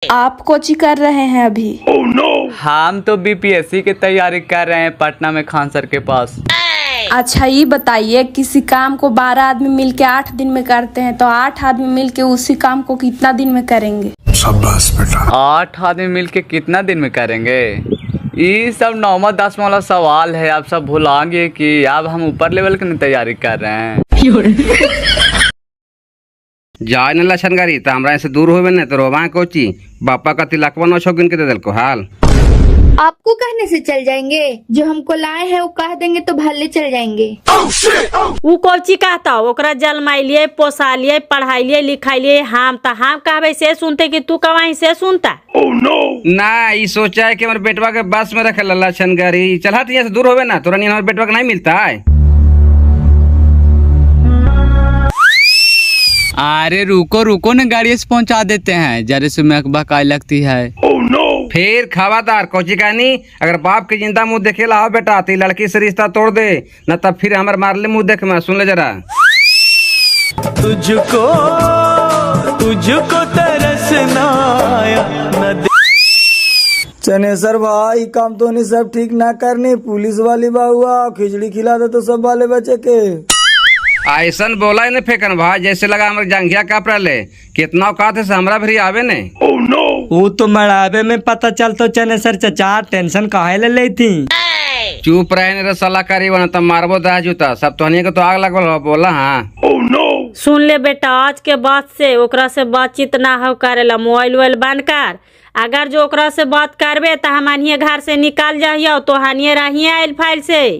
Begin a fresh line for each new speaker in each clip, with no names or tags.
आप कोची कर रहे हैं अभी?
हम तो बीपीएससी की तैयारी कर रहे हैं पटना में खान सर के पास।
अच्छा ये बताइए, किसी काम को 12 आदमी मिलके 8 दिन में करते हैं तो 8 आदमी मिलके उसी काम को कितना दिन में करेंगे?
शाबाश बेटा।
8 आदमी मिलके कितना दिन में करेंगे? ये सब 9वां 10वां वाला सवाल है। आप सब भुलाएंगे कि अब हम ऊपर लेवल की तैयारी कर रहे हैं।
जाए न लक्षण गाड़ी तो हमरा से दूर होवे न तो रोवा कोची बापा का तिलकवा 900 गिन के दे दल को हाल।
आपको कहने से चल जाएंगे? जो हमको लाए हैं वो कह देंगे तो भले चल जाएंगे।
वो कोची कहता ओकरा जलमाइलिए पोसालिए पढ़ाइलिए लिखाइलिए हम कहबे से सुनते कि तू कवाही से सुनता।
ना ये सोचा है कि हमारे बेटवा के बस में रखे लक्षण गाड़ी चला यहाँ से दूर होवे ना तोरा हमारे बेटवा का नहीं मिलता है।
अरे रुको रुको न गाड़ी से पहुंचा देते हैं। जरे से महकबा काय लगती है।
फिर खबरदार कोची कहनी अगर बाप के जिंदा मुंह देखे ला बेटा तो लड़की से रिश्ता तोड़ दे न तब फिर हमारे मारले मुंह देख मैं सुन ले जरा।
तुझको तरसना आया न
चनेसर भाई काम तो नहीं सब ठीक ना करनी। पुलिस वाली बाहुआ खिचड़ी खिला दे तो सब बाले बच्चे के
ऐसन बोला है न फेंकन भाई जैसे लगा हमारे जंघिया काप रहे कितना औकात है हमरा भी आवे ने।
वो तो मड़ावे में पता चल तो चनेसर चचा टेंशन काहे ले ली थी।
चुप रहे न सलाह करी वरना तब मारबो दाह जूता सब तोहनी को तो आग लगल बोला। हाँ
सुन ले बेटा आज के बाद से ओकरा से बातचीत ना हो करेला। मोबाइल वोबाइल बंद कर। अगर जो ओकरा से बात करबे तो हमानिये घर से निकाल जाइयो तो हानिये रहिए आइल फाइल से।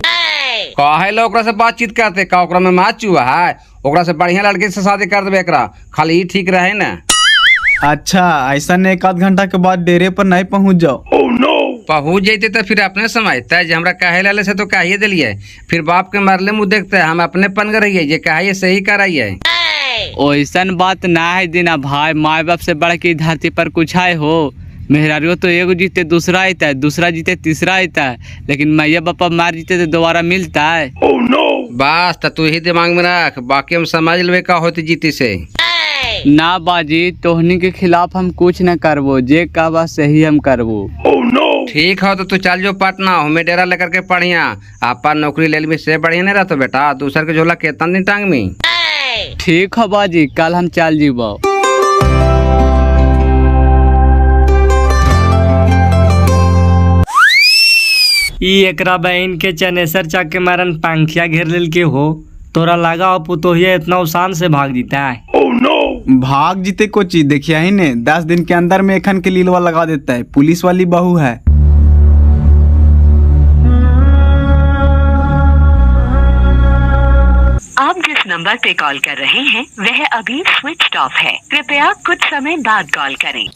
काहे लो ओकरा से बातचीत करते का ओकरा में माच चुआ है। ओकरा से बढ़िया लड़के से शादी कर देबे एकरा खाली ही ठीक रहे ना।
अच्छा ऐसा ने 1 आध घंटा के बाद डेरे पर नहीं पहुंच जाओ।
पहुंच जाते तो फिर अपने समझता है हमरा कहे लाले से तो कहिए दिलिए फिर बाप के मरले मुँह देखते है हम अपने पन रहिए ये कहिए सही कराइए।
ओइसन बात ना है दीना भाई। माँ बाप से बढ़ के धरती पर कुछ है हो। मेहरारियों तो एगो जीते दूसरा आता है दूसरा जीते तीसरा आता है लेकिन मैया बापा मार जीते तो दोबारा मिलता है।
बस तो तू ही दिमाग में रख बाकी हम समझ लेवे का होती जीती से।
ना बाजी तोहनी के खिलाफ हम कुछ न करबो जे का बात सही हम करबो।
ठीक हो तो तू चल जो पटना हमें डेरा लेकर के पढ़िया आपा नौकरी ले ली से बढ़िया नहीं रहता बेटा दूसर के झोला केतना दिन टांग में।
ठीक है बाजी कल हम चल जीबो।
ई एकरा बहन के चनेसर चक के मारन पंखिया घेर लेल के हो तोरा लगा हो पुतोहिया इतना उसान से भाग जीता है।
भाग जीते कोची देखिया ही ने 10 दिन के अंदर में एखन के लीलवा लगा देता है। पुलिस वाली बहू है।
आप जिस नंबर पे कॉल कर रहे हैं वह अभी स्विच ऑफ है। कृपया कुछ समय बाद कॉल करें।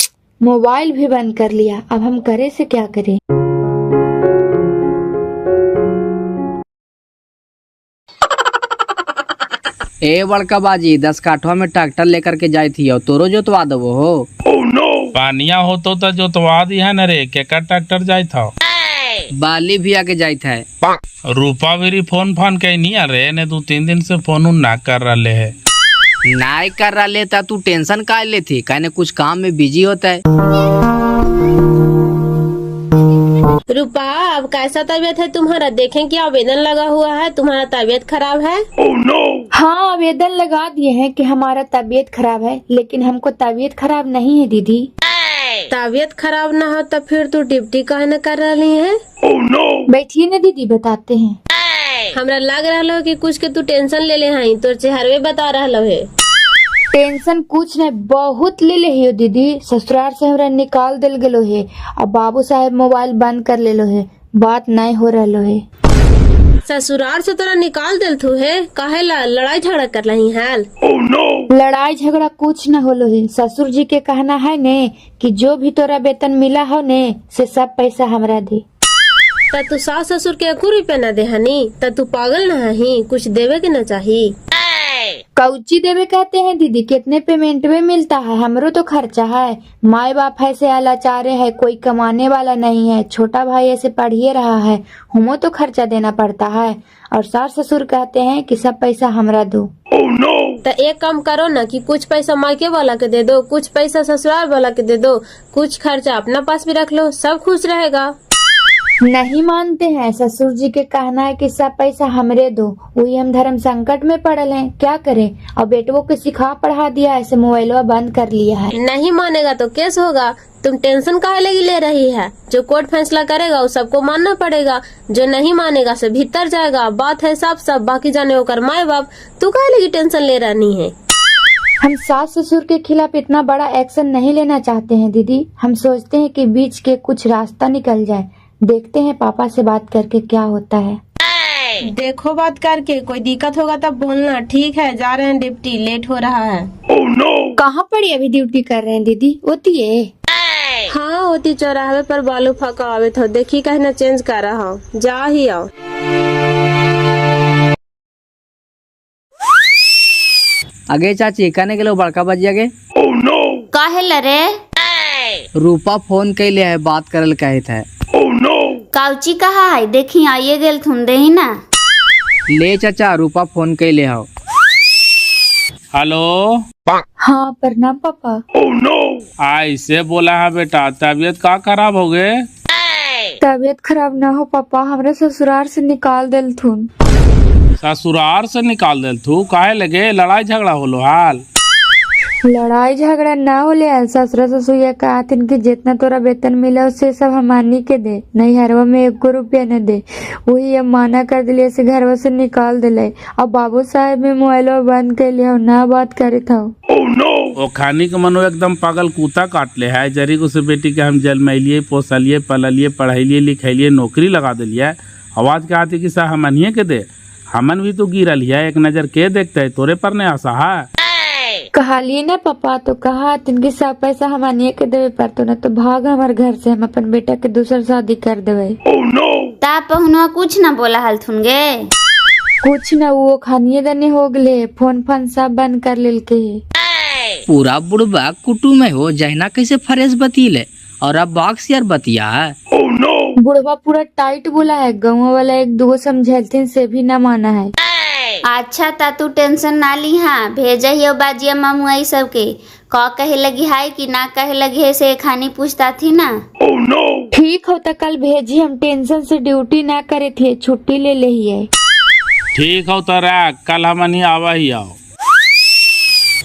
मोबाइल भी बंद कर लिया अब हम करे से क्या करें।
ए बड़का बाजी 10 काठवा में ट्रैक्टर लेकर के जाई थी और तोरो जोतवा दबो हो।
पानिया हो तो जोतवा दी है न रे केकर ट्रैक्टर जाई था।
बाली भी आके जाई था।
रूपा भी फोन कहीं नहीं आ रहे ने 2-3 दिन से फोन ना कर रहे है।
नहीं कर रहा लेता तू टेंशन का ले थी कहने कुछ काम में बिजी होता है।
रूपा अब कैसा तबीयत है तुम्हारा? देखें कि आवेदन लगा हुआ है तुम्हारा तबीयत खराब है।
हाँ आवेदन लगा दिए हैं कि हमारा तबीयत खराब है लेकिन हमको तबीयत खराब नहीं है दीदी।
तबीयत खराब ना हो तो फिर तू ड्यूटी काहे न कर रही है?
बैठिए ना दीदी बताते हैं।
हमरा लग रहा कि कुछ के तू टेंशन ले ले हैं तो चेहरे बता रहा है।
टेंशन कुछ नहीं बहुत ले ले हो दीदी। ससुराल से हमरा निकाल दिल गलो है और बाबू साहब मोबाइल बंद कर ले लो है बात नहीं हो रहा है।
ससुराल से तोरा निकाल दिल थू है काहे लड़ाई झगड़ा कर रही हाल।
लड़ाई झगड़ा कुछ न होलो है। ससुर जी के कहना है ने कि जो भी तोरा वेतन मिला हो ने से सब पैसा हमरा दे।
तू सास ससुर के 1 रुपया न दे हनी तू पागल न है कुछ देवे के न चाहिए।
कौची देवे कहते हैं दीदी कितने पेमेंट में मिलता है? हमरो तो खर्चा है। माए बाप ऐसे लाचारे है कोई कमाने वाला नहीं है। छोटा भाई ऐसे पढ़िए रहा है हमो तो खर्चा देना पड़ता है और सास ससुर कहते हैं कि सब पैसा हमरा दो।
तो एक काम करो ना कि कुछ पैसा मायके वाला के दे दो, कुछ पैसा ससुराल वाला के दे दो, कुछ खर्चा अपना पास भी रख लो, सब खुश रहेगा।
नहीं मानते हैं। ससुर जी के कहना है कि सब पैसा हमरे दो, वही हम धर्म संकट में पड़ल हैं, क्या करें। और बेटवो को सिखा पढ़ा दिया, ऐसे मोबाइल बंद कर लिया है।
नहीं मानेगा तो केस होगा। तुम टेंशन काहे लगी ले रही है? जो कोर्ट फैसला करेगा वो सबको मानना पड़ेगा, जो नहीं मानेगा से भीतर जाएगा। बात है साफ साफ, बाकी जाने होकर माए बाप। तू काहे लगी टेंशन ले रही है?
हम सास ससुर के खिलाफ इतना बड़ा एक्शन नहीं लेना चाहते हैं दीदी। हम सोचते हैं कि बीच के कुछ रास्ता निकल जाए। देखते हैं पापा से बात करके क्या होता है।
देखो बात करके, कोई दिक्कत होगा तब बोलना। ठीक है, जा रहे हैं ड्यूटी, लेट हो रहा है।
कहाँ पड़ी अभी ड्यूटी कर रहे हैं दीदी? होती है?
हाँ होती, चौराहे पर बालू फका आवे तो देखी कहना चेंज कर रहा हूँ, जा ही आओ।
अगे चाची कहने के लिए बड़का बजिया गे
काहे लरे?
रूपा फोन कैले है, बात करल कहत है।
काउची कहा है? देखी आइए गेल तुम दे ही ना।
ले चाचा, रूपा फोन कैले हो।
हेलो।
हाँ प्रणाम पापा।
ऐसे बोला है बेटा, तबीयत का खराब हो गए?
तबीयत खराब ना हो पापा, हमरे ससुराल से निकाल दिल थुन।
ससुराल से निकाल दिल तू? काहे लगे? लड़ाई झगड़ा होलो हाल?
लड़ाई झगड़ा ना होले। ससुरा ससुरिया कहतिन कि जितना तोरा वेतन मिला उससे सब हमानी के दे, नहीं हरवा में 1 रुपया न दे। वही अब माना कर दिले से घरवा से निकाल दिले। अब बाबू साहब में मोबाइल बंद कर लिया, ना बात करे था।
वो खानी के मनो एकदम पागल कुत्ता काट ले है। जरी को से बेटी के हम जन्मैलिए, पोसलिए, पललिए, पढ़ैलिए, लिखैलिए, नौकरी लगा दिलिए। आवाज के आती कि सा हमनिए के दे। हमन भी तो गिरल है, एक नजर के देखते है, तोरे पर ने आशा है।
कहा लिए ना पापा, तो कहा तिनके सब पैसा हमारे के देवे पर, तो न तो भाग हमारे घर से, हम अपन बेटा के दूसर शादी कर देवे।
ता पहुनवा कुछ ना बोला हाल थुन गे?
कुछ न, वो खानिए दने हो गले, फोन फान सब बंद कर लेल के।
पूरा बुढ़बा कुटुम में हो जहना कैसे फ्रेश बतीले, और अब बॉक्स यार बतिया है।
बुढ़वा पूरा टाइट बोला है, गाँव वाला 1-2 समझेलथिन से भी न माना है।
अच्छा ता तू टेंशन ना ली। हाँ भेजा ही बाजिया मामू आई सबके का कहे लगी है कि ना कहे लगी है से खानी पूछता थी ना।
ठीक हो तो कल भेजी, हम टेंशन से ड्यूटी ना करे थे, छुट्टी ले ले ही है।
ठीक हो तो रख, कल हम नहीं आवा ही आओ।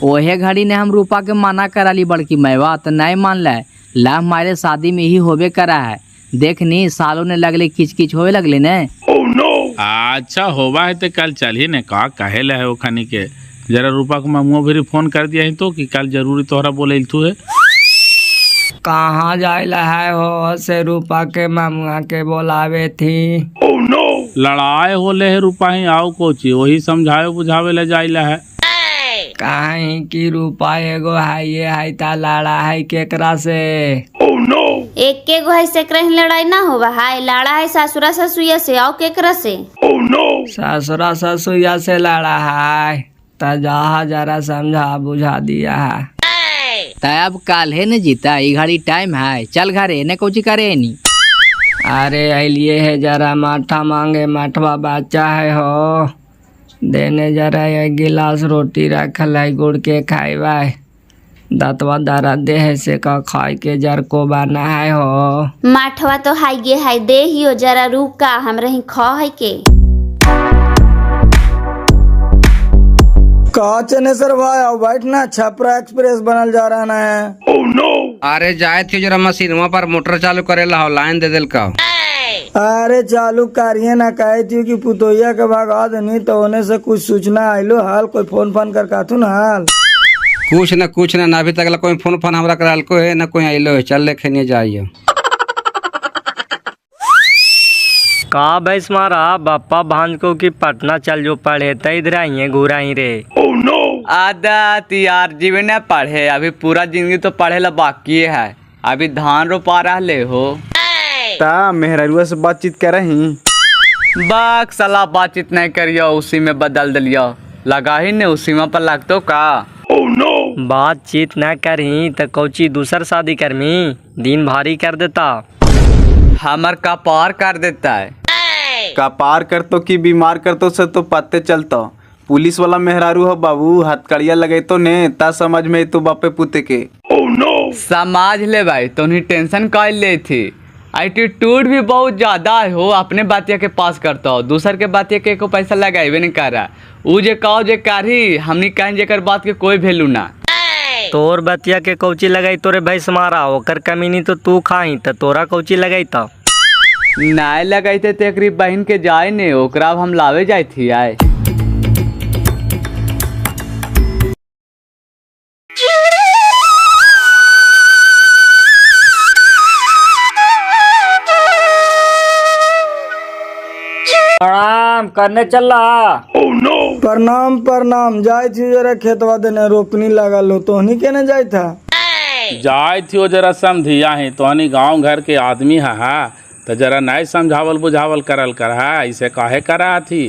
ओहे घड़ी ने हम रूपा के मना करा ली बड़की मैवा, तो नहीं मान ले। ला हमारे शादी में ही होबे करा है, देखनी सालों ने लगले किच किच होवे लगले ने।
अच्छा होवा है तो कल चल ही ने का कहे ले है वो खानी के। जरा रूपा को मामू भी फोन कर दिया है तो कि कल जरूरी तोहरा बोले तू है।
कहाँ जायला है हो से रूपा के मामुआ के बोलावे थी।
लड़ाई होले है रूपा ही आओ कोची, वही समझावे बुझावे ले जाइला है।
कहीं की रूपा एगो है ये है ता लड़ा है केकरा से।
एक के गो है से कहीं लड़ाई ना होवा है, लड़ा है ससुरा ससुया से आओ केकरा से।
ससुरा ससुया से लड़ा है, ता जहा जरा समझा बुझा दिया है।
तब काल है न जीता, ई घड़ी टाइम है, चल घरे ने कोची करे नी।
अरे अलिए है जरा माठा मांगे, माठवा बच्चा है हो, देने जरा 1 गिलास रोटी रखल है, गुड़ के खाइबा। दतवा दरा दे से का खाए के जर को बना है हो।
माठवा तो हाई गे है, दे ही हो जरा रुक का हम रही खा है के।
कहा चनेसर भाई आओ बैठना, छपरा एक्सप्रेस बनल जा रहा है।
अरे जाए थे जरा मशीनवा पर मोटर चालू करे ला, लाइन दे दिल का।
अरे चालू करिए ना, कहे थी कि पुतोहिया के भगा देनी तो होने से कुछ सूचना आइलो हाल, कोई फोन फान कर का ना हाल।
कुछ ना अभी तक कोई फोन फान हमरा कराल को है ना कोई आइलो है, चल ले खेने जाइयो।
का भैंस मारा बापा भांज को कि पटना चल जो पढ़े तो इधर आइए घूरा ही रे।
आदत यार जीवन ने पढ़े, अभी पूरा जिंदगी तो पढ़े ला बाकी है। अभी धान रोपा रहे हो
ता मेहरुआ से बातचीत कर रही।
बाक सलाह बातचीत नहीं करियो, उसी में बदल दिलियो। लगा ही ने उसी में पर लगतो का।
बातचीत न करही तो कौची दूसर शादी करमी, दिन भारी कर देता।
हमर कपार कर देता है।
कपार कर तो कि बीमार कर तो से तो पत्ते चलता। पुलिस वाला मेहरारू हो बाबू, हथकड़िया लगे तो ने ता समझ में तो बापे पुते के।
समझ ले भाई, तुमने टेंशन कर ले थी। एटीट्यूड भी बहुत ज्यादा हो, अपने बातिया के पास करता हो, दूसर के बातिया के को पैसा लगाए नहीं कर रहा। उ जे कहो जे कारी, हमनी कहें जेकर बात के कोई वैल्यू ना।
तोर बतिया के कौची लगाई तोरे भैंस मारा, ओकर कमीनी तो तू खाई त तोरा कौची लगाई था।
नाय लगाइते तो एक बहन के जाए ने, ओकरा हम लावे जाए थी आए।
प्रणाम करने चल रहा।
प्रणाम प्रणाम, जाय थी जरा खेतवा देने रोपनी लगल हो, तोहनी के न जाय था।
जाए थी जरा समझिया है, तोहनी गांव घर के आदमी है तो जरा नहीं समझावल बुझावल करल कर है, ऐसे काहे करा थी।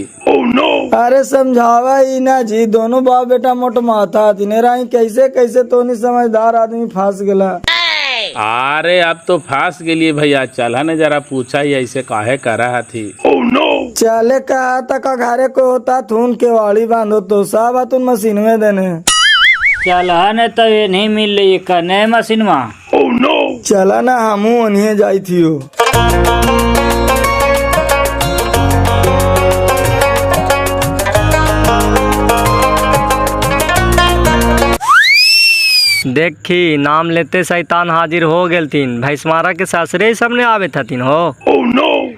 अरे समझावा ही ना जी, दोनों बाप बेटा मोट माथा तिने राई, कैसे कैसे तोहनी समझदार आदमी फांस गला।
अरे अब तो फांस गेलिए भैया, चल न जरा पूछा ही ऐसे काहे करा थी।
चले कहा तक घरे को होता थून के वाड़ी बांधो तो सब तुम मशीन में देने।
चल न तो ये नहीं मिल रही कने मशीन में।
चला ना हमू उन्हें जाई थी हो।
देखी नाम लेते शैतान हाजिर हो गेल तीन, भैंसमारा के सासरे सबने आवे थीन हो।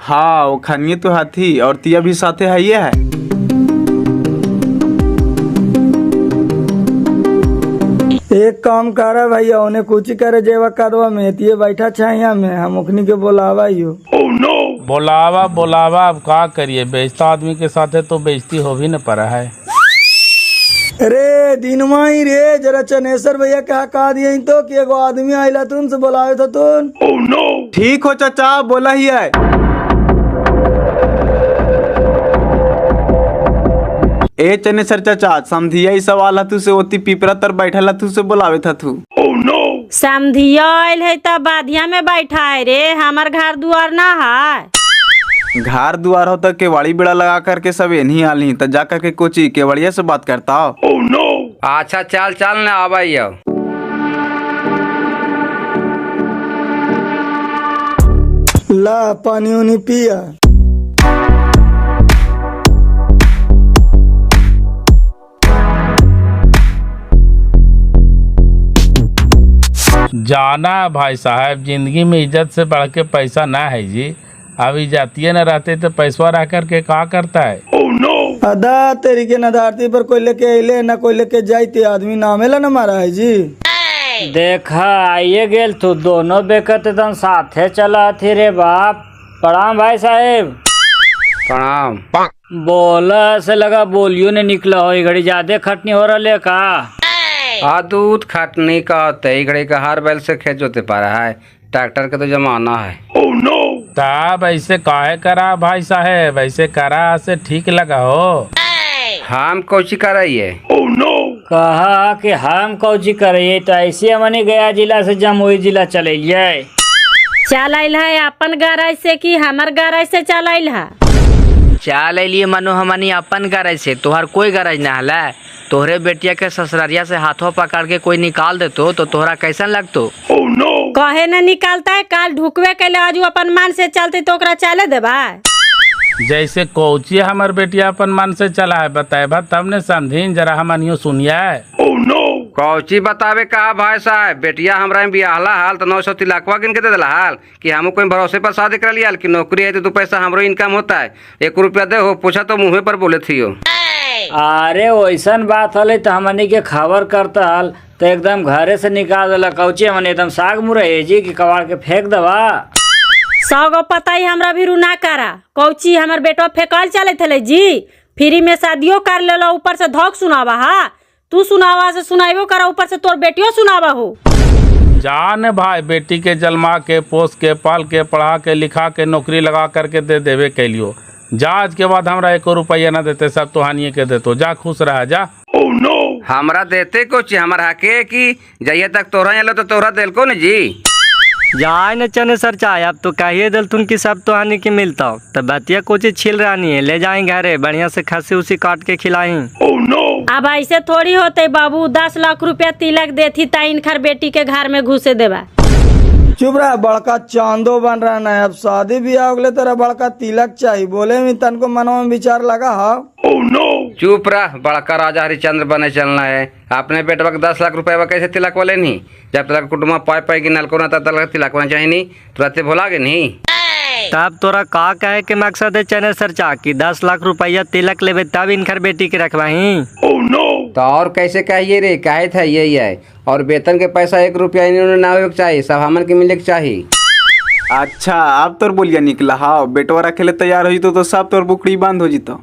हाँ वो खनिए तो हाथी और तिया भी साथे है ये है।
एक काम करे भैया, उन्हें कुछ करे जेवा कदवा में तिये बैठा छाया में, हम उखनी के बोलावा ही हो।
बोलावा बोलावा, अब का करिए, बेचता आदमी के साथे तो बेइज्जती हो भी न पड़ा है।
अरे दिनमा ही रे, जरा चनेश्वर भैया कहा दिया तो कि एगो आदमी आइला तुमसे बोलावे था तुम।
ठीक हो चाचा, बोला ही है। ए चनेश्वर चाचा, समझिया ही सवाल है, तू से ओती पिपरा तर बैठा तू से बोलावे था तू।
समधिया आयल है तब बाधिया में बैठा है रे, हमार घर दुआर ना है।
घर दुआर हो तो केवाड़ी बेड़ा लगा करके सब नहीं आली, तो जा करके कोची केवड़िया से बात करता हो।
अच्छा चल चल न आवाइयो।
ला पानी उनी पिया।
जाना भाई साहब, जिंदगी में इज्जत से बढ़ के पैसा ना है जी। अब इज्जतिये न रहते तो पैसा रह करके का करता है।
अदा तेरी के नदारती पर कोई लेके अले न कोई लेके जाते, आदमी नामेला न मारा है जी।
देखा आइए गेल तू, दोनों बेकत एकदम साथे चला थी रे बाप। प्रणाम भाई साहेब।
प्रणाम।
बोला से लगा बोलियो ने निकला हो, घड़ी ज्यादा खटनी हो रहा का।
दूध खटनी का होते ही घड़ी का हर बैल से खेत जोते पा रहा है, ट्रैक्टर का तो जमाना है।
तब ऐसे काहे करा भाई साहेब, ऐसे करा से ठीक लगा हो।
हम कोची कराइए।
कहा कि हम कौची करिए, तो ऐसे हमने गया जिला से जमुई जिला चले जाए।
चल आइल है अपन गराज से कि हमार गराज से चल आइल है।
चल लिए मनो हमनी अपन गरज से, तोहर कोई गरज ना हला। तोहरे बेटिया के ससुरारिया से हाथों पकड़ के कोई निकाल देतो तो तोहरा कैसन लगतो।
कहे न निकालता है, काल ढुकवे के आज अपन मन से चलते तो ओकरा चले देबा।
जैसे कोची हमार बेटिया अपन मन से चला है, बताएबा तब ने समझीन, जरा हमनियो सुनिया।
कौची बतावे कहा भाई साहब, बेटिया हमरा बियाहला हाल तो 900 तिलकवा गिन के दे दिला हाल कि हम कोई भरोसे पर शादी कर लिया कि नौकरी है तो 2 पैसा हमरो इनकम होता है, 1 रुपया दे हो, पूछा तो मुँह पर बोले थी हो।
अरे वैसन बात हले तो हमनी के खबर करता हल तो एकदम घरे से निकाल दिला। कौची हमने एकदम साग मुरई जी की कबाड़ के फेंक दवा।
100 गो पता ही हमरा भी ना करा, कौची हमार बेटवा फेंकल चले थे जी, फ्री में शादियों कर ले, ऊपर से धोख सुनावा। हा तू सुनावा से सुनाइबो करा, ऊपर से तोर बेटियों सुनावा हो।
जान भाई, बेटी के जन्मा के पोस के पाल के पढ़ा के लिखा के नौकरी लगा करके दे देवे के लियो। जा आज के बाद हमरा 1 रुपया न देते, सब तोहानिए के देतो। जा खुश रहा जा।
हमरा देते कुछ हमारा हके कि जइए तक तोरा तो तोरा दिल को न जी।
जाए न चने सर चाहे अब तो कहिए दिल तुम की सब तो आने के मिलता हो तो बतिया कुछ छिल रानी है ले जाएंगे घरे बढ़िया से खसी उसी काट के खिलाई।
अब ऐसे थोड़ी होते बाबू, 10 लाख रुपया तिलक देती ता इनखर बेटी के घर में घुसे देवा।
चुप रहा, बड़का चांदो बन रहा ना, अब शादी ब्याह हो गए तेरा बड़का तिलक चाहिए बोले में तन को मनवा में विचार लगा हा।
चुप रहा, बड़का राजा हरिचंद्र बने चलना है। अपने बेटवा के 10 लाख रुपए कैसे तिलक वाले नहीं, जब तक कुटुम्बा पाए पाए गिनल को ना तब तक तिलक होना चाहिए नहीं, तुरंत भुला गए नहीं।
तब तोरा का कहे के मकसद है चने सर चा की 10 लाख रुपया तिलक लेवे तब इनकर बेटी के रखवाही।
तो और कैसे कहिए रे, कहे था यही है। और वेतन के पैसा 1 रुपया इन्होंने ना हो चाहिए, सब हमन के मिले के चाहिए।
अच्छा अब तोर बोलिया निकला, हाँ बेटवा रखे तैयार हो तो सब तोर बुकड़ी बंद हो जीतो।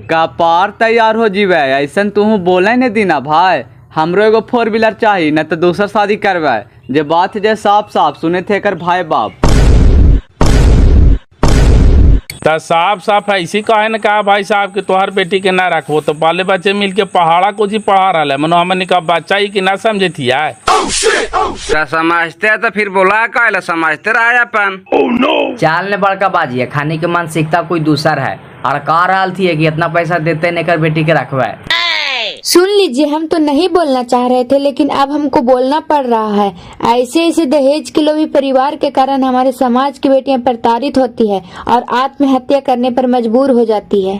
कपार तैयार हो जीवे ऐसा तू बोले न दीना भाई, हमरो एगो 4 व्हीलर चाहिए न तो दूसर शादी करवा। जे बात जे साफ साफ सुने थे कर भाई बाप
तो साफ साफ ऐसी कहे न कहा भाई साहब कि तोहर बेटी के ना रखो तो बाले बच्चे मिल के पहाड़ा कुछ ही पढ़ा रहा है, मनो हमने का बच्चा ही कि ना समझे थी आए।
समझते तो फिर बोला कहला समझते रहा अपन।
चाल ने बड़का बाजी है, खाने की मानसिकता कोई दूसर है और कह रहा थी कि इतना पैसा देते नेकर बेटी के रखवा।
सुन लीजिए, हम तो नहीं बोलना चाह रहे थे लेकिन अब हमको बोलना पड़ रहा है। ऐसे ऐसे दहेज के लोभी परिवार के कारण हमारे समाज की बेटियां प्रताड़ित होती है और आत्महत्या करने पर मजबूर हो जाती है।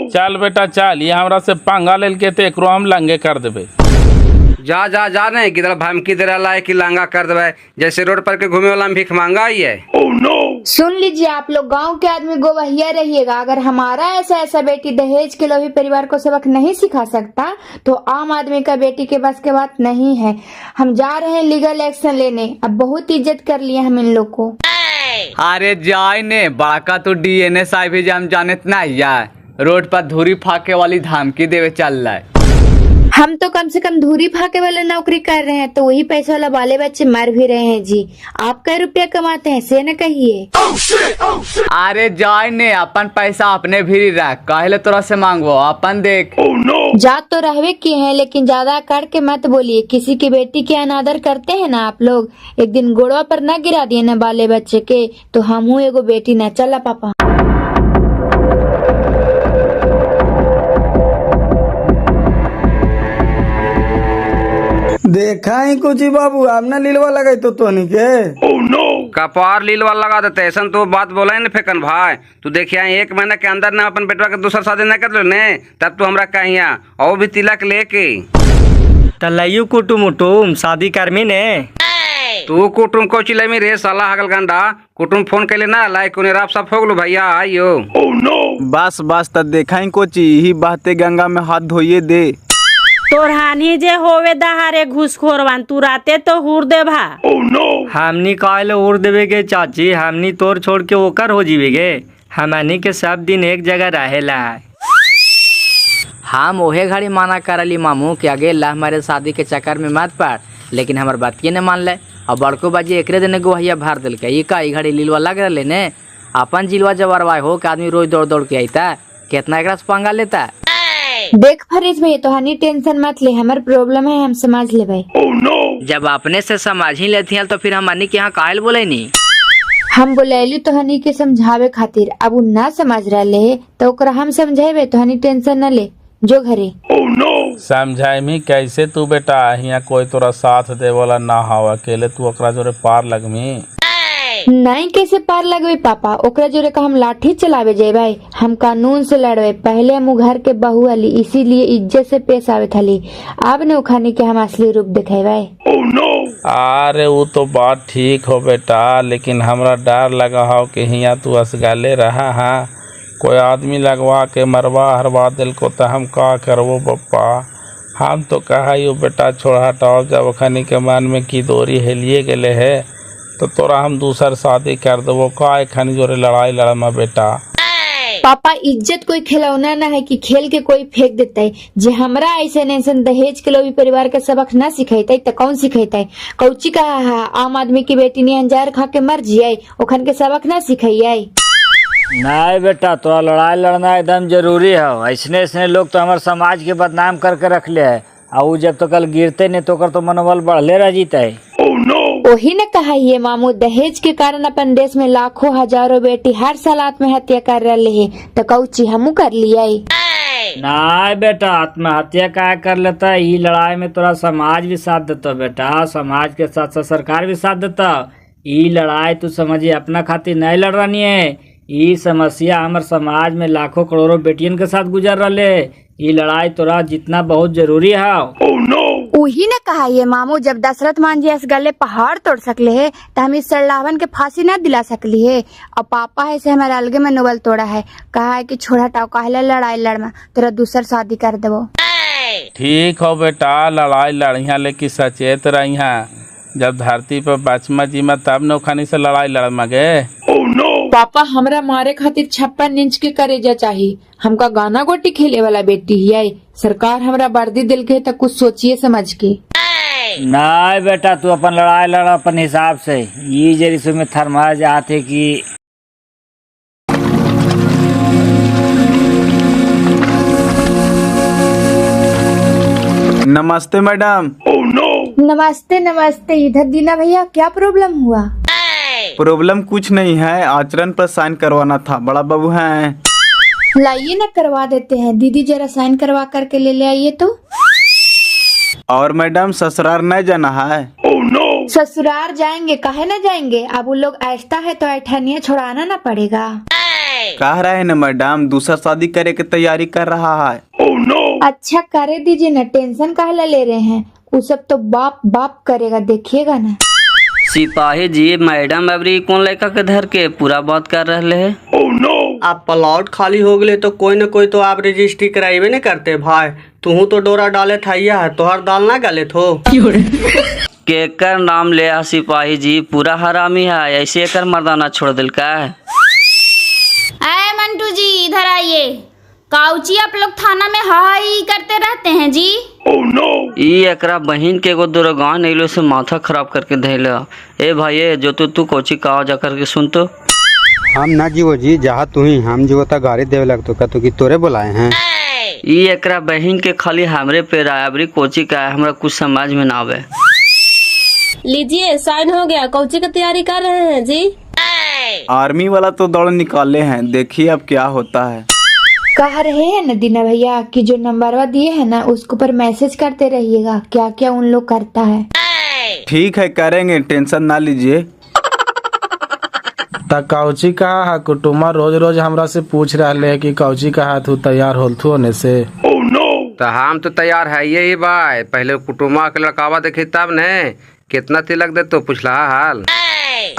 चल बेटा चल, ये हमरा से पंगा लेल के ते एकरो हम लंगे कर देबे।
जा जा जा नहीं किधर धमकी दे रहा है कि लांगा कर देवे, जैसे रोड पर के घूमे वाला भीख मांगा ही है।
सुन लीजिए, आप लोग गांव के आदमी गोवहिया रहिएगा। अगर हमारा ऐसा बेटी दहेज के लोभी परिवार को सबक नहीं सिखा सकता तो आम आदमी का बेटी के बस के बात नहीं है। हम जा रहे हैं लीगल एक्शन लेने। अब बहुत इज्जत कर लिया हम इन लोग को।
अरे जाए ने बड़का तो DNA साहब भी हम जाने नहीं यार, रोड पर धूरी फाके वाली धमकी देवे चल रहा है।
हम तो कम से कम धूरी फाके वाला नौकरी कर रहे हैं तो वही पैसा वाला बाले बच्चे मर भी रहे हैं जी। आप कई रुपया कमाते हैं से न कहिए।
अरे जाए ने अपन पैसा अपने भी रख, कहले तोरा से मांगो अपन देख।
जा तो रहवे किए हैं लेकिन ज्यादा करके मत बोलिए। किसी की बेटी के अनादर करते हैं ना आप लोग। एक दिन गोड़वा पर न गिरा दिए न बाले बच्चे के तो हमहू एगो बेटी न। चला पापा।
देखा ही कुछ ही बाबू, आपने लीलवा लगाई तो तोनी के।
कपार लीलवा लगा देते ऐसा तो बात बोला है न फेकन भाई। तू देखिया 1 महीने के अंदर ना अपन बेटवा के दूसरा शादी न कर लो ने, तब तू हमरा कहिया और भी तिलक लेके
तलयू कुटुम उटुम शादी करमी ने।
तू कुटुम को चिल्लाई में रे साला हगल गंडा, कुटुम फोन कैले ना लाई कोने राप सब हो गलो भैया आइयो।
बस बस तब देखा ही कोची यही बातें गंगा में हाथ धोइए दे।
तोर हानि जे होवे दहारे घूसखोरवान तू राते तो हुर दे भा।
हमनी कहले उड़ देवे के चाची, हमनी तोर छोड़ के ओकर हो जीवे गे। हमनी के सब दिन एक जगह रहेला।
हम ओहे घड़ी माना करली मामू कि आगे ला हमारे शादी के चक्कर में मत पड़, लेकिन हमार बात के न मान ले। और बड़को बाजी एकरे दिन गोहिया भर दिल के का घड़ी लीलवा लग रहे ने। अपन जिलवा जबरवा हो कि आदमी रोज दौड़ दौड़ के आईता, कितना एकरा से पंगा लेता।
देख फरीद भाई, तो हनी टेंशन मत ले, हमार प्रॉब्लम है हम समझ ले भाई।
जब अपने से समझ ही लेती हैं तो फिर हम अन्नी के यहाँ कायल बोले नहीं।
हम बोलैली तो हनी के समझावे खातिर, अब उ ना समझ रहे तो ओकरा हम समझेबे तो हनी टेंशन न ले, जो घरे।
समझाई में कैसे तू बेटा, यहाँ कोई तोरा साथ दे वाला ना हो, अकेले तू ओकरा जोरे पार लगमी।
नहीं कैसे पार लगवे पापा, ओकरा जोरे का हम लाठी चलावे जाए भाई। हम कानून से लड़वे, पहले हम घर के बहू वाली इसीलिए इज्जत से पेश आवे थाली। अब न उखाने के हम असली रूप दिखाए भाई।
अरे वो तो बात ठीक हो बेटा, लेकिन हमरा डर लगा हो कि यहाँ तू असगाले रहा है, कोई आदमी लगवा के मरवा हरवा दिल को तो हम का करवो पप्पा। हम तो कहा यो बेटा छोड़ हटाओ, जब खानी के मन में की दोरी हेलिए गले है तो तोरा हम दूसर शादी कर दो का खानी जोरे लड़ाई लड़मा बेटा।
पापा इज्जत कोई खिलौना ना है कि खेल के कोई फेंक देता है। जे हमरा ऐसे ऐसे दहेज के लोभी परिवार का सबक ना सिखाता तो कौन सिखाता है। कौची कहा है आम आदमी की बेटी ने अंजार खा के मर जिये, ओखन के सबक ना सिखाइए।
नहीं बेटा, तोरा लड़ाई लड़ना एकदम जरूरी है। ऐसने ऐसने लोग तो हमारे समाज के बदनाम करके रख ले है, और जब तो कल गिरते नहीं तो कर तो मनोबल बढ़ले रह जीता है।
वही ने कहा ये मामू, दहेज के कारण अपन देश में लाखों हजारों बेटी हर साल आत्महत्या कर रहे है, तो कौची हमू कर लिया।
ना बेटा, आत्महत्या का कर लेता, ये लड़ाई में तोरा समाज भी साथ देता बेटा, समाज के साथ साथ सरकार भी साथ देता। ये लड़ाई तू समझिए अपना खातिर नहीं लड़ रही है, ये समस्या हमारे समाज में लाखों करोड़ों बेटियन के साथ गुजर रहे। ये लड़ाई तोरा जितना बहुत जरूरी है।
वही ने कहा ये मामू, जब दशरथ मान जी इस गले पहाड़ तोड़ सकले है तो हम इस सरलावन के फांसी न दिला सकली है। और पापा है से हमारे अलगे में नोबल तोड़ा है, कहा है कि छोड़ा टाव काहे लड़ाई लड़मा, तेरा दूसर शादी कर देवो।
ठीक हो बेटा, लड़ाई लड़िया लेकिन सचेत रहिया। जब धरती पर बचमा जीमा तब नौखानी से लड़ाई लड़ मगे।
पापा हमरा मारे खातिर 56 इंच के करेजा चाहिए, हमका गाना गोटी खेले वाला बेटी है। सरकार हमरा वर्दी दिल के तो कुछ सोचिए समझ के।
नहीं बेटा, तू अपन लड़ाई लड़ अपन हिसाब से। ये जरिसो में थरमा जाते कि
नमस्ते मैडम।
नमस्ते नमस्ते। इधर दीना भैया, क्या प्रॉब्लम हुआ?
प्रॉब्लम कुछ नहीं है, आचरण पर साइन करवाना था, बड़ा बाबू हैं।
लाइए ना करवा देते हैं। दीदी जरा साइन करवा करके ले आइए तो।
और मैडम ससुराल नहीं जाना है?
ससुराल जाएंगे, काहे न जाएंगे। अब वो लोग ऐसा है तो ऐठनिया छोड़ाना ना पड़ेगा।
कह रहे हैं ना मैडम, दूसरा शादी करे की तैयारी कर रहा है।
अच्छा करे दीजिए ना, टेंशन काहे ले रहे हैं, वो सब तो बाप बाप करेगा, देखिएगा ना।
सिपाही जी, मैडम अबरी कौन लड़का के धर के पूरा बात कर रहे है।
आप प्लॉट खाली हो गए तो कोई न कोई तो आप रजिस्ट्री कराइबे न करते भाई। तू तो डोरा डाले थाइया है, तोहर दाल ना गले थो।
केकर नाम ले आ सिपाही जी, पूरा हरामी है, ऐसे एकर मर्दाना छोड़ दिल का।
आए मंटू जी, इधर आइए। काउची आप लोग थाना में हाई करते रहते हैं जी?
ई एकरा बहन के एगो दुर्गान एलो से माथा खराब करके धैला। ए भाई, जो तू कोची कहा जा करके सुन तो।
हम ना जीवो जी, जहाँ तू ही हम जीवो ता गाड़ी देवे लगतो का तो कि तोरे बुलाए हैं।
ई एकरा बहन के खाली हमरे पे रायबरी कोची का है, हमरा कुछ समझ में ना आवे।
लीजिए साइन हो गया। कौची की तैयारी कर रहे हैं जी?
आर्मी वाला तो दौड़ निकाले हैं, देखिए अब क्या होता है।
कह रहे हैं न दीना भैया कि जो नंबरवा दिए है ना उसको पर मैसेज करते रहिएगा, क्या क्या उन लोग करता है।
ठीक है करेंगे, टेंशन ना लीजिए।
कौची कहा है कुटुमा रोज रोज हमरा से पूछ रहे है कि कौची कहा तू तैयार होल थू होने से।
तो हम तो तैयार है यही भाई, पहले कुटुमा के लड़कावा देखे तब ने कितना तिलक दे तो पूछला हाल।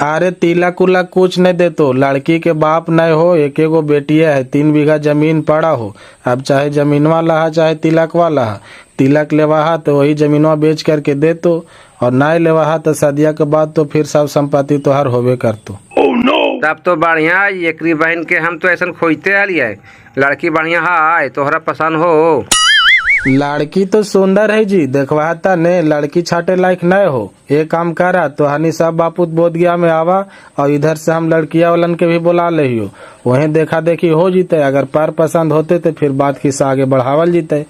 अरे तिलक उलक कुछ नहीं दे तो, लड़की के बाप नहीं हो, एक एगो बेटिया है, 3 बीघा जमीन पड़ा हो। अब चाहे जमीन वाला है चाहे तिलक वाला है, तिलक लेवा है तो वही जमीनवा बेच करके दे तो, और नहीं लेवा है तो शादिया के बाद तो फिर सब संपत्ति तोहर होबे कर तो।
तब तो बढ़िया, एकरी बहन के हम तो ऐसा खोजते आलिए। लड़की बढ़िया है, तोहरा पसंद हो?
लड़की तो सुंदर है जी, देखवाता ने, लड़की छाटे लायक नहीं हो। एक काम करा तो हनी सब बापूत बोध गया में आवा, और इधर से हम लड़किया वालन के भी बुला ले हो, वहीं देखा देखी हो जीते। अगर पर पसंद होते तो फिर बात किस्सा आगे बढ़ावल जीते।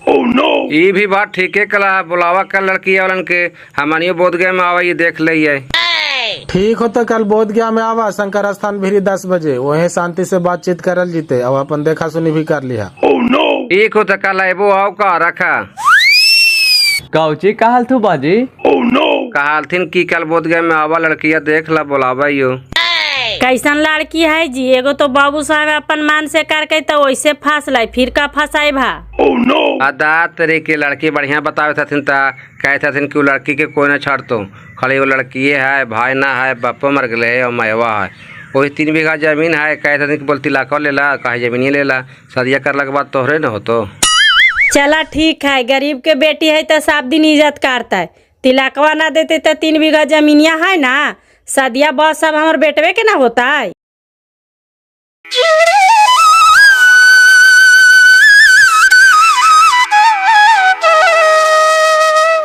ये भी बात ठीक है, कला बुलावा कर लड़किया वालन के, हमनियो बोध गया में आवा, ये देख ले।
ठीक हो तो कल बोध गया में आवा, शंकर स्थान भी 10 बजे, वहीं शांति से बातचीत करल जीते, अब अपन देखा सुनी भी कर लिया।
ठीक हो तो कल आबो, आओ का रखा।
कौची कहल तू बाजी?
कहलथिन की कल बोध गया में आवा, लड़किया देख ला, बुलावा यो।
कैसन लड़की है जी? एगो तो बाबू साहब अपन मान से करके तो वैसे फांस लाई, फिर का फंसाई भा।
अदा तेरे के लड़की बढ़िया बतावे थथिन ता कहे थथिन कि लड़की के कोई न छाड़ तो, खाली वो लड़की है, भाई ना है, बापा मर गए और मैवा है, वही 3 बीघा जमीन है। कहे थथिन कि बोलती लाखों लेला, कहे जमीन लेला, शादिया करला के बाद तोहरे न हो तो।
चला ठीक है, गरीब के बेटी है तो सब दिन इज्जत करता है। तिलकवा ना देते तो 3 बीघा जमीनिया है ना, सदिया बस सब हमारे बेटवे के ना होता है।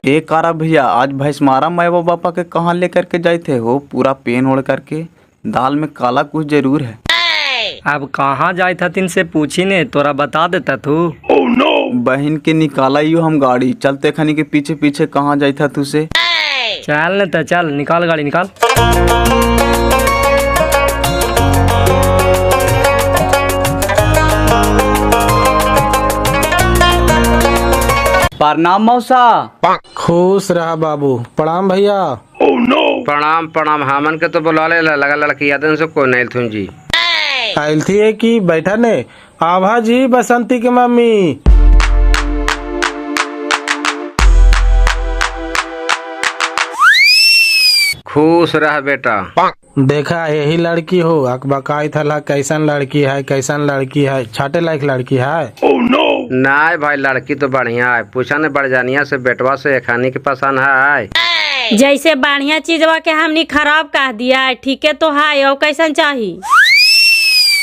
एक कारा भैया, आज भैंस मारा मैं वो पापा के कहाँ लेकर के जाए थे हो, पूरा पेन ओढ़ करके, दाल में काला कुछ जरूर है।
अब कहाँ जाए था तीन से पूछी ने, तोरा बता देता तू।
बहन के निकाला ही हम गाड़ी, चलते खनी के पीछे पीछे कहाँ जाए था तुसे।
चल न तो चल, निकाल गाड़ी निकाल।
प्रणाम मौसा।
खुश रहा बाबू। प्रणाम भैया।
प्रणाम प्रणाम। हमन के तो बुला ले लगा लड़की यादन से कोई नहीं थुन जी
आयल थी कि बैठा ने आभा जी बसंती के मम्मी।
खुश रह बेटा।
देखा यही लड़की हो अकबकाई थला कैसन लड़की है, कैसन लड़की है, छाटे लायक लड़की है।
नहीं भाई लड़की तो बढ़िया है। पूछा ने बड़जानिया से बेटवा से खानी के पसंद है।
जैसे बढ़िया चीजवा के हमनी खराब कह दिया, ठीक है तो है और कैसन चाहिए।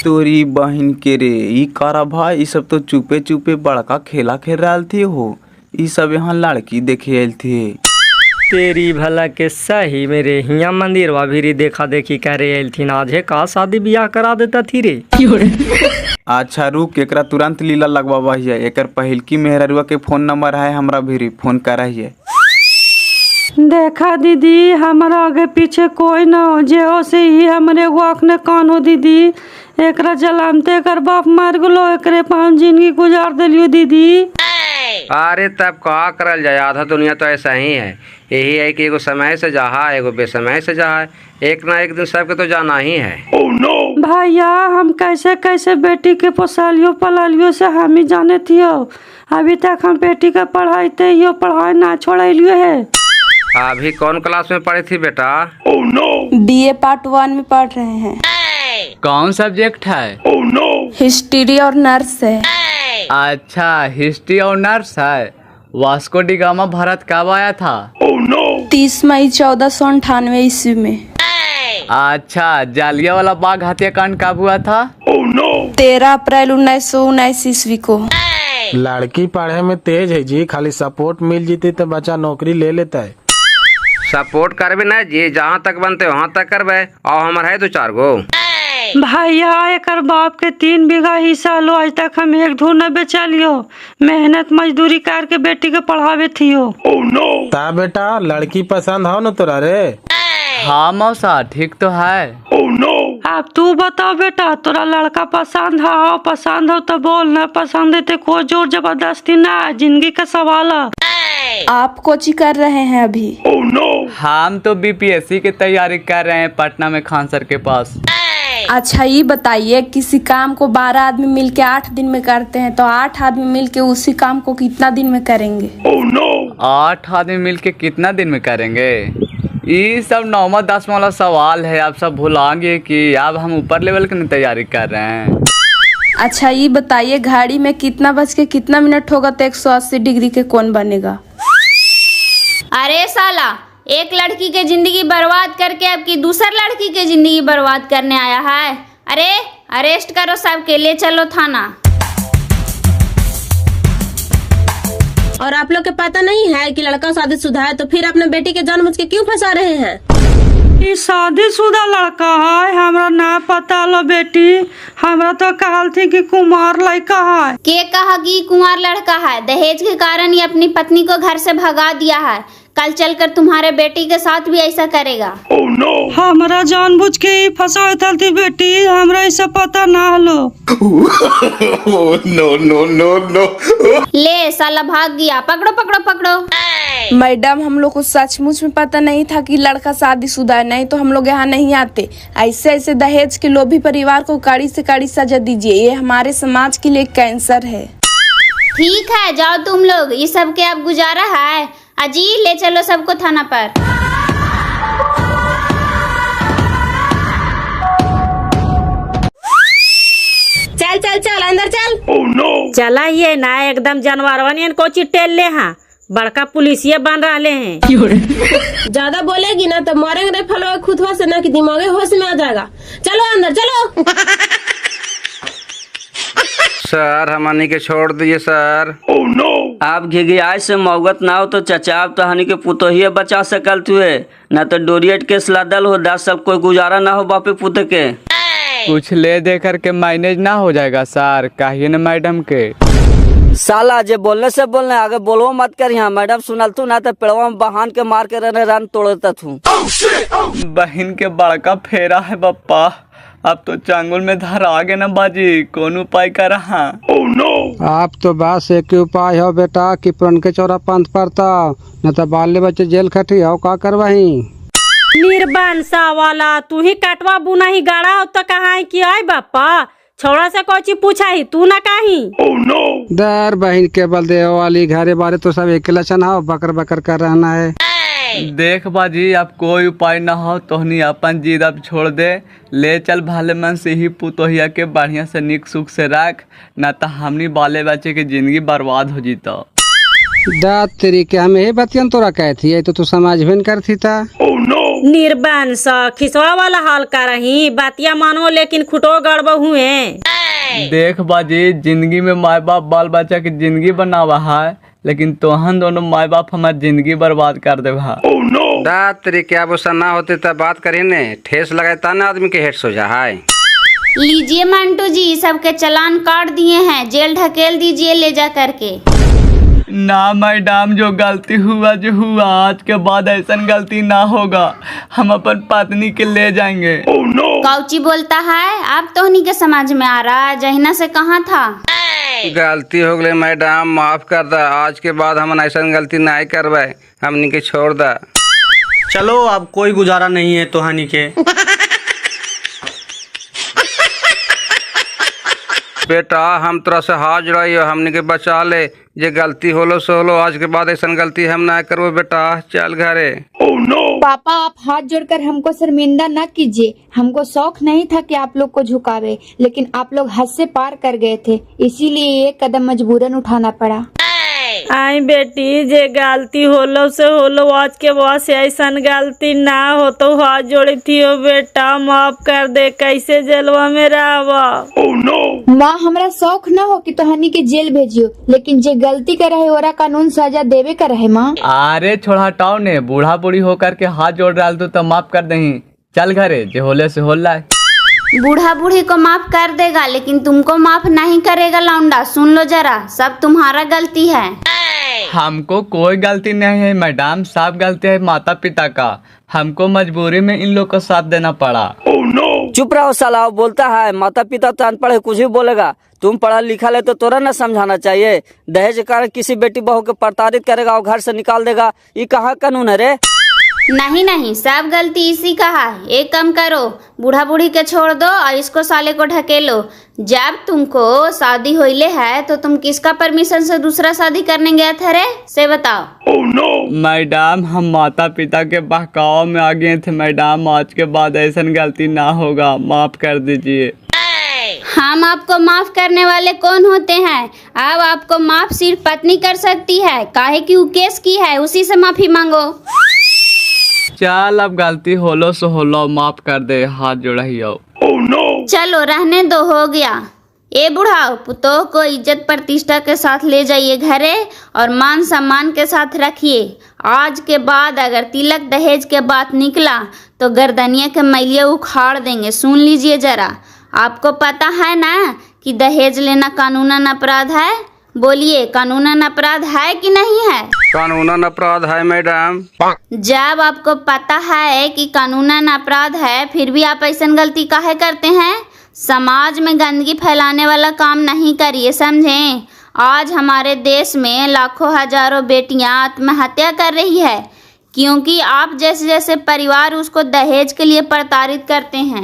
तोरी बहन के रे ई कारा भाई, ई सब तो चुपे चुपे बड़का खेला खेल रहा थी हो। ई सब यहाँ लड़की देखे आयल थे।
तेरी भला के सही मेरे हिया मंदिर वा भी देखा देखी करे आयल थी। आज का शादी ब्याह करा देता थी रे।
अच्छा रुक, एकरा तुरंत लीला लगवा है। एकर पहिल की मेहररुआ के फोन नंबर है हमरा भी, फोन करा है।
देखा दीदी हमारा आगे पीछे कोई ना हो, जे हो से ही हमारे वाक ने कान हो दीदी। एकरा जलामते कर बाप मार गलो, एकरे पाम जिंदगी गुजार दिलियो दीदी।
अरे तब का करल जाए, आधा दुनिया तो ऐसा ही है। यही है कि एगो समय से जहा एगो बेसमय से जहा, एक ना एक दिन सबके तो जाना ही है।
भैया हम कैसे कैसे बेटी के पोसालियो पलालियो से हम ही जाने थियो। अभी तक हम बेटी का पढ़ाई ते यो पढ़ाई ना छोड़लियो है।
अभी कौन क्लास में पढ़ी थी बेटा?
BA पार्ट 1 में पढ़ रहे हैं।
कौन सब्जेक्ट है?
हिस्ट्री और नर्स है।
अच्छा हिस्ट्री और नर्स है। वास्को डी गामा भारत कब आया था?
30 मई 1498 ईस्वी में।
अच्छा जालियावाला बाग हत्याकांड कब हुआ था?
13 अप्रैल 1919 ईस्वी को।
लड़की पढ़े में तेज है जी, खाली सपोर्ट मिल जीती तो बच्चा नौकरी ले लेता है।
सपोर्ट करबे ना जी, जहाँ तक बनते वहाँ तक करबे। और हमारे है 2-4 गो।
भैया एकर बाप के 3 बीघा हिस्सा लो, आज तक हम एक धूर न बेचालियो। मेहनत मजदूरी करके बेटी के पढ़ावे थियो।
ता बेटा लड़की पसंद हो न तोरा रे?
हाँ मौसा ठीक तो है।
अब तू बताओ बेटा, तोरा लड़का पसंद है? पसंद हो तो बोल, न पसंद है तो कोई जोर जबरदस्ती ना, जिंदगी का सवाल है।
आप कोची कर रहे हैं अभी?
हम तो BPSC की तैयारी कर रहे हैं पटना में खान सर के पास।
अच्छा ये बताइए, किसी काम को 12 आदमी मिलके 8 दिन में करते हैं तो 8 आदमी मिलके उसी काम को कितना दिन में करेंगे?
8 आदमी मिलके कितना दिन में करेंगे? ये सब 9वां 10वां वाला सवाल है। आप सब भुलाएंगे कि अब हम ऊपर लेवल की तैयारी कर रहे हैं।
अच्छा ये बताइए, घड़ी में कितना बज के कितना मिनट होगा तो 180 डिग्री के कौन बनेगा?
अरे साला, एक लड़की के जिंदगी बर्बाद करके अब की दूसर लड़की के जिंदगी बर्बाद करने आया है। अरे अरेस्ट करो सबके, ले चलो थाना।
और आप लोग के पता नहीं है कि लड़का शादीशुदा है, तो फिर अपने बेटी के जानबूझ के क्यों फंसा रहे हैं?
ये शादीशुदा लड़का है, हमरा ना पता लो बेटी। हमरा तो कहल थी कि कुमार लड़का है।
के कहा कि कुंवार लड़का है? दहेज के कारण ये अपनी पत्नी को घर से भगा दिया है। कल चलकर तुम्हारे बेटी के साथ भी ऐसा करेगा।
हमरा जानबूझ के ही फंसा थी बेटी, हमरा ऐसा पता ना हलो।
No no no no. ले साला भाग गया, पकड़ो पकड़ो पकड़ो।
मैडम हम लोग को सचमुच में पता नहीं था कि लड़का शादीशुदा है, नहीं तो हम लोग यहाँ नहीं आते। ऐसे ऐसे दहेज के लोभी परिवार को कड़ी से कड़ी सजा दीजिए, ये हमारे समाज के लिए कैंसर है।
ठीक है जाओ तुम लोग, ये सब के अब गुजारा है। अजी ले चलो सबको थाना पर।
चल चल चल अंदर चल।
चला ये ना एकदम जानवर कोची टेल ले। हाँ बड़का पुलिसिया बन रहे हैं।
ज्यादा बोलेगी ना तो मारेंगे रे फलवा खुदवा से ना, कि दिमागे होश में आ जाएगा। चलो अंदर चलो।
सर हमनी के छोड़ दीजिए सर।
आप घिघियाई से मौगत ना हो तो चचा आप तो हनी के पुतोहिए बचा सकल तुए, ना तो डोरियट के सलादल हो 10 साल कोई गुजारा ना हो बापे पुत के।
कुछ ले दे करके मैनेज ना हो जाएगा सर, कहिए न मैडम के।
साला जे बोलने से बोलने आगे बोलवो मत कर। यहाँ मैडम सुनल तू ना तो पेड़वा में बहान के मार के रन तोड़ता तू।
बहन के बड़का फेरा है बप्पा, अब तो चांगुल में धार आगे न बाजी, कौन उपाय कर रहा?
आप तो बस एक ही उपाय हो बेटा कि पुरन के चौरा पंथ पड़ता, न तो बाल बच्चे जेल खटी हो का करवाही।
निर्बन सा वाला तू ही कटवा बुना ही गाड़ा हो तो कहा है कि आई बापा छोड़ा से कोची पूछा ही तू ना कहीं।
दर बहन के बल दे वाली घरे बारे तो सब एक लक्षण हो, बकर बकर कर रहना है।
देख बाजी अब कोई उपाय न हो तोहनी अपन जिद अब छोड़ दे, ले चल भाले मन से ही पुतोहिया के बढ़िया से निक सुख से रख, न तो हमनी बाले बच्चे की जिंदगी बर्बाद हो जीता।
दात तेरी के हमें ये बतियन तोरा कहती है तो तू समझ भी नहीं करती था।
निर्बन सा खिसवा वाला हाल कर रही बातिया मानो लेकिन खुटो गड़बड़ हुए।
देख बाजी जिंदगी में माँ बाप बाल बच्चा की जिंदगी बनावा है, लेकिन तोहन दोनों माँ बाप हमारी जिंदगी बर्बाद कर दे।
दात तेरी क्या गुस्सा ना होती तब बात करी ने, ठेस लगाता ना आदमी के हेड सोजा है।
लीजिए मंटू जी, सबके चालान काट दिए हैं, जेल ढकेल दीजिए ले जा करके।
ना मैडम, जो गलती हुआ जो हुआ, आज के बाद ऐसा गलती ना होगा, हम अपन पत्नी के ले जाएंगे।
कौची बोलता है, आप तो नहीं के समझ में आ रहा, जहिना से कहाँ था।
गलती हो गई मैडम, माफ कर दा, आज के बाद हम ऐसा गलती नहीं करवाए, हमनी के छोड़ दा।
चलो अब कोई गुजारा नहीं है तोहानी के।
बेटा हम तोरा से हाथ जोड़ाई, हमनी के बचा ले, जे गलती होलो सो होलो, आज के बाद ऐसा गलती हम ना करो। बेटा चल घरे।
पापा आप हाथ जोड़कर हमको शर्मिंदा न कीजिए, हमको शौक नहीं था कि आप लोग को झुकावे, लेकिन आप लोग हद से पार कर गए थे, इसीलिए ये कदम मजबूरन उठाना पड़ा।
आई बेटी जे गलती होलो से होलो, आज के बाद से ऐसा गलती ना हो तो हाथ जोड़ी थी हो बेटा, माफ कर दे, कैसे जेलवा में रहवा।
माँ हमरा शौक न हो कि तोहनी के जेल भेजियो, लेकिन जे गलती करे है ओरा कानून सजा देवे कर रहे। माँ
अरे छोड़ा हटाओ ने, बूढ़ा बूढ़ी होकर के हाथ जोड़ डाल दो तो माफ कर दही, चल घरे, जे होले से होला।
बूढ़ा बूढ़ी को माफ कर देगा लेकिन तुमको माफ नहीं करेगा लौंडा, सुन लो जरा, सब तुम्हारा गलती है।
हमको कोई गलती नहीं है मैडम, सब गलती है माता पिता का, हमको मजबूरी में इन लोग को साथ देना पड़ा।
चुप रहो साला, बोलता है माता पिता तो अनपढ़ है, कुछ भी बोलेगा। तुम पढ़ा लिखा ले तो तोरा न समझाना चाहिए। दहेज के कारण किसी बेटी बहू को प्रताड़ित करेगा और घर से निकाल देगा, ये कहाँ कानून है रे?
नहीं नहीं, सब गलती इसी का है। एक काम करो, बूढ़ा बूढ़ी के छोड़ दो और इसको साले को ढकेलो। जब तुमको शादी होइले है तो तुम किसका परमिशन से दूसरा शादी करने गया था रे, से बताओ।
मैडम हम माता पिता के बहकाव में आ गए थे मैडम, आज के बाद ऐसा गलती ना होगा, माफ कर दीजिए।
हम आपको माफ करने वाले कौन होते हैं? अब आपको माफ सिर्फ पत्नी कर सकती है, काहे कि वो केस की है, उसी से माफी मांगो।
चल अब गलती होलो सो होलो, माफ कर दे, हाथ जोड़ियो।
चलो रहने दो, हो गया। ए बुढ़ाओ, पुतोह को इज्जत प्रतिष्ठा के साथ ले जाइए घरे और मान सम्मान के साथ रखिए। आज के बाद अगर तिलक दहेज के बात निकला तो गर्दनिया के मैलिया उखाड़ देंगे, सुन लीजिए जरा। आपको पता है ना कि दहेज लेना कानूनन अपराध है? बोलिए, कानूनन अपराध है कि नहीं है?
कानूनन अपराध है मैडम।
जब आपको पता है कि कानूनन अपराध है, फिर भी आप ऐसा गलती काहे करते हैं? समाज में गंदगी फैलाने वाला काम नहीं करिए, समझें। आज हमारे देश में लाखों हजारों बेटियां आत्महत्या कर रही है क्योंकि आप जैसे जैसे परिवार उसको दहेज के लिए प्रताड़ित करते हैं।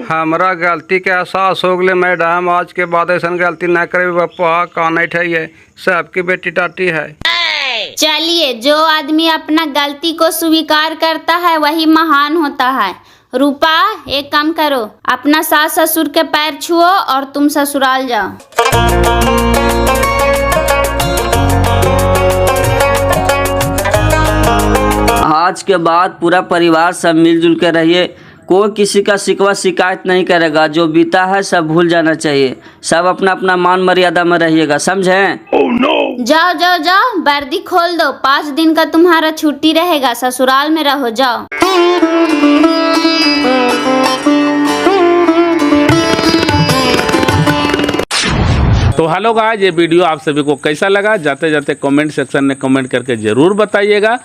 हमरा गलती के एहसास हो गए मैडम, आज के बाद ऐसा गलती न करे। बप्पा कान है, सबकी बेटी टाटी है।
चलिए, जो आदमी अपना गलती को स्वीकार करता है वही महान होता है। रूपा एक काम करो, अपना सास ससुर के पैर छुओ और तुम ससुराल जाओ।
आज के बाद पूरा परिवार सब मिलजुल कर रहिए, कोई किसी का शिकवा शिकायत नहीं करेगा, जो बीता है सब भूल जाना चाहिए, सब अपना अपना मान मर्यादा में रहिएगा, समझें?
जाओ जाओ जाओ, वर्दी खोल दो, 5 दिन का तुम्हारा छुट्टी रहेगा, ससुराल में रहो, जाओ।
हेलो गाइस, ये वीडियो आप सभी को कैसा लगा जाते जाते कमेंट सेक्शन में कमेंट करके ज़रूर बताइएगा।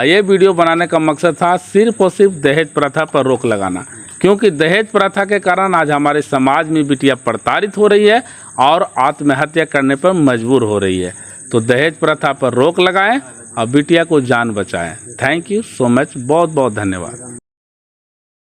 ये वीडियो बनाने का मकसद था सिर्फ और सिर्फ दहेज प्रथा पर रोक लगाना, क्योंकि दहेज प्रथा के कारण आज हमारे समाज में बिटिया प्रताड़ित हो रही है और आत्महत्या करने पर मजबूर हो रही है। तो दहेज प्रथा पर रोक लगाएं और बिटिया को जान बचाएं। थैंक यू सो मच, बहुत बहुत धन्यवाद।